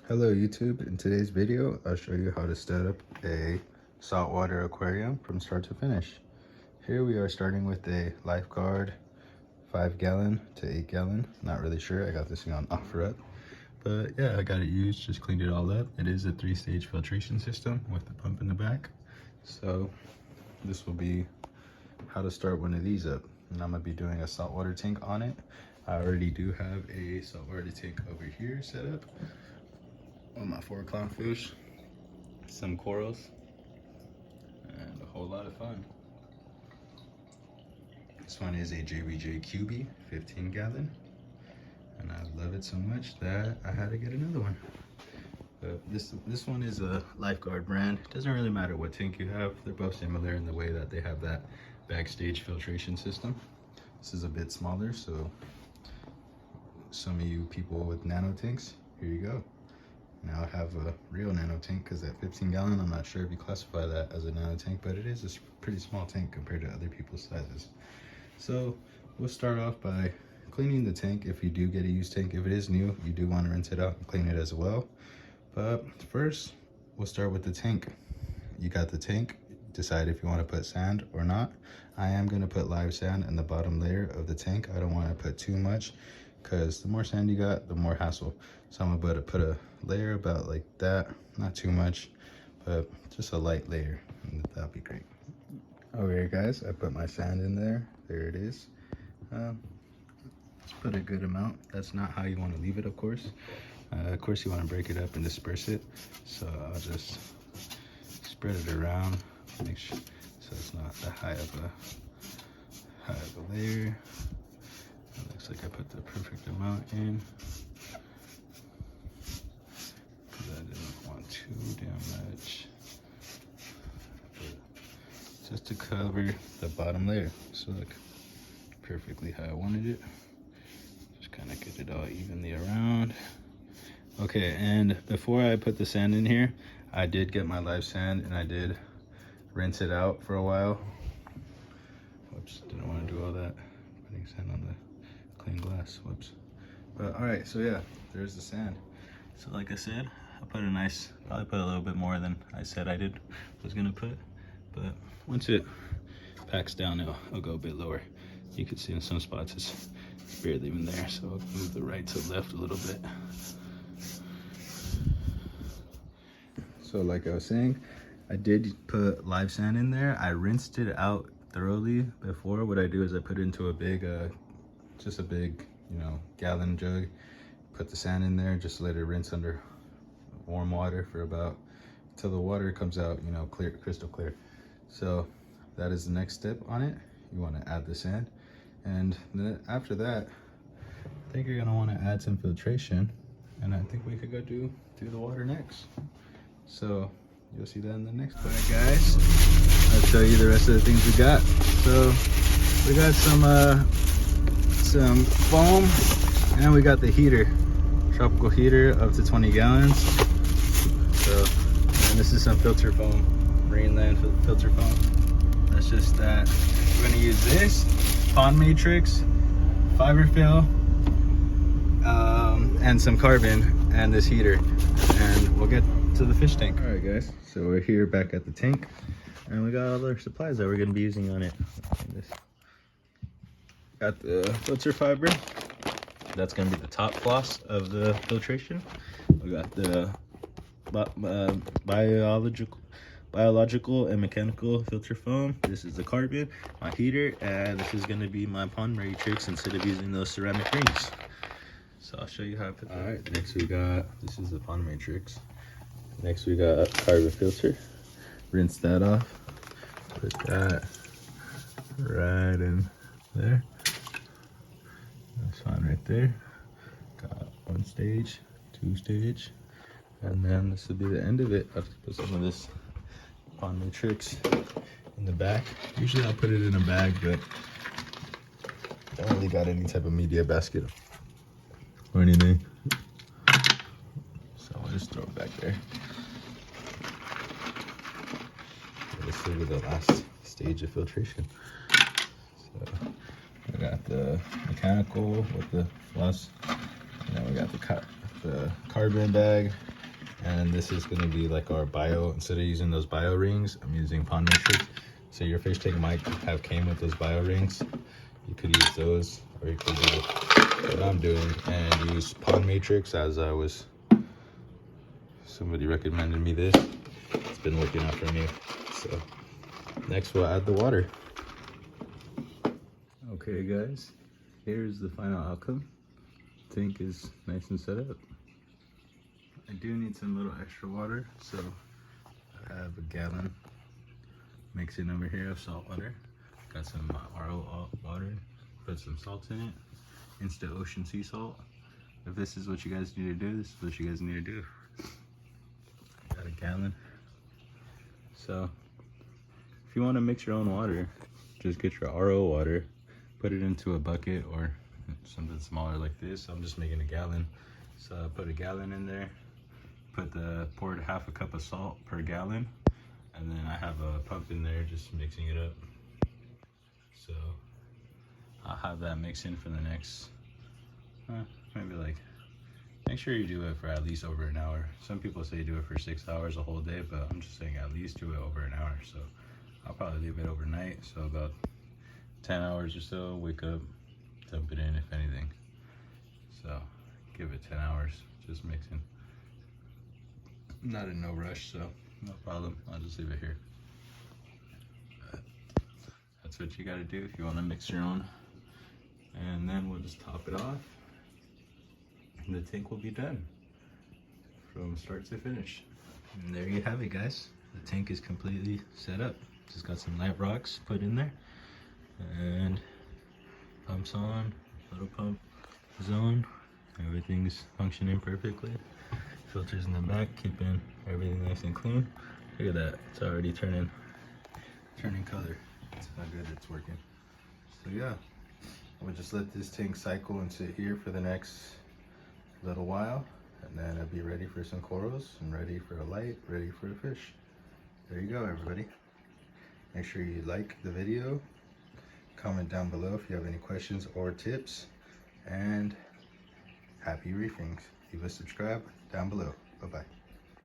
Hello YouTube, in today's video I'll show you how to set up a saltwater aquarium from start to finish. Here we are starting with a Lifeguard 5-gallon to 8-gallon. Not really sure, I got this thing on OfferUp. But yeah, I got it used, just cleaned it all up. It is a 3-stage filtration system with the pump in the back. So this will be how to start one of these up. And I'm gonna be doing a saltwater tank on it. I already do have a saltwater tank over here set up on my 4 clownfish, some corals, and a whole lot of fun. This one is a JBJ QB 15-gallon, and I love it so much that I had to get another one. But this one is a Lifeguard brand. It doesn't really matter what tank you have, they're both similar in the way that they have that backstage filtration system. This is a bit smaller, so some of you people with nano tanks, here you go. Now I have a real nano tank because that 15-gallon, I'm not sure if you classify that as a nano tank, but it is a pretty small tank compared to other people's sizes. So we'll start off by cleaning the tank. If you do get a used tank, if it is new, you do want to rinse it out and clean it as well. But first, we'll start with the tank. You got the tank, decide if you want to put sand or not. I am going to put live sand in the bottom layer of the tank. I don't want to put too much, because the more sand you got, the more hassle. So I'm about to put a layer about like that, not too much, but just a light layer, and that'll be great. Okay guys, I put my sand in there. There it is. Let's put a good amount. That's not how you want to leave it, of course. Of course you want to break it up and disperse it. So I'll just spread it around, make sure so it's not that high of a layer. It looks like I put the perfect amount in, because I didn't want too damn much, but just to cover the bottom layer. So look, perfectly how I wanted it. Just kind of get it all evenly around. Okay, and before I put the sand in here, I did get my live sand and I did rinse it out for a while. Whoops, didn't want to do all that, putting sand on the clean glass, whoops. But all right, so yeah, there's the sand. So like I said, I put probably put a little bit more than I said I was gonna put, but once it packs down, it'll go a bit lower. You can see in some spots it's barely even there, so I'll move the right to left a little bit. So like I was saying, I did put live sand in there. I rinsed it out thoroughly before. What I do is I put it into a big just a big, gallon jug, put the sand in there, just let it rinse under warm water for about till the water comes out, clear, crystal clear. So that is the next step on it. You want to add the sand, and then after that, I think you're gonna want to add some filtration, and I think we could go do the water next. So you'll see that in the next part. All right guys, I'll show you the rest of the things we got. So we got some foam, and we got the heater, tropical heater up to 20 gallons. So, and this is some filter foam, Greenland filter foam. That's just that. We're gonna use this pond matrix, fiber fill, and some carbon, and this heater, and we'll get to the fish tank. All right guys, so we're here back at the tank, and we got all our supplies that we're gonna be using on it. Got the filter fiber, that's gonna be the top floss of the filtration. We got the biological and mechanical filter foam. This is the carbon, my heater, and this is gonna be my pond matrix instead of using those ceramic rings. So I'll show you how I put that. All right, next we got, this is the pond matrix. Next we got carbon filter. Rinse that off. Put that right in there. That's fine right there. Got 1 stage, 2 stage, and then this will be the end of it. I have to put some of this pond matrix in the back. Usually I'll put it in a bag, but I don't really got any type of media basket or anything, so I'll just throw it back there. This will be the last stage of filtration. So we got the mechanical with the floss, and then we got the carbon bag, And this is going to be like our bio. Instead of using those bio rings, I'm using pond matrix. So your fish tank might have came with those bio rings. You could use those, or you could do what I'm doing and use pond matrix, as I was, somebody recommended me this. It's been working out for me. So next we'll add the water. Okay guys, here's the final outcome. Tank is nice and set up. I do need some little extra water, so I have a gallon mixing over here of salt water. Got some RO water, put some salt in it, instant ocean sea salt. If this is what you guys need to do, this is what you guys need to do. Got a gallon. So if you want to mix your own water, just get your RO water, put it into a bucket or something smaller like this. I'm just making a gallon. So I put a gallon in there, poured half a cup of salt per gallon, and then I have a pump in there just mixing it up. So I'll have that mixing for the next, maybe like, make sure you do it for at least over an hour. Some people say do it for 6 hours, a whole day, but I'm just saying at least do it over an hour. So I'll probably leave it overnight. So about 10 hours or so, wake up, dump it in if anything. So give it 10 hours, just mixing. I'm not in no rush, so no problem. I'll just leave it here. That's what you gotta do if you wanna mix your own. And then we'll just top it off. And the tank will be done from start to finish. And there you have it, guys. The tank is completely set up. Just got some light rocks put in there. And pumps on, little pump zone. Everything's functioning perfectly. Filters in the back, keeping everything nice and clean. Look at that, it's already turning color. That's how good it's working. So yeah, we'll just let this tank cycle and sit here for the next little while, and then I'll be ready for some corals and ready for a light, ready for a fish. There you go, everybody. Make sure you like the video, comment down below if you have any questions or tips, and happy reefing. Leave a subscribe down below. Bye-bye.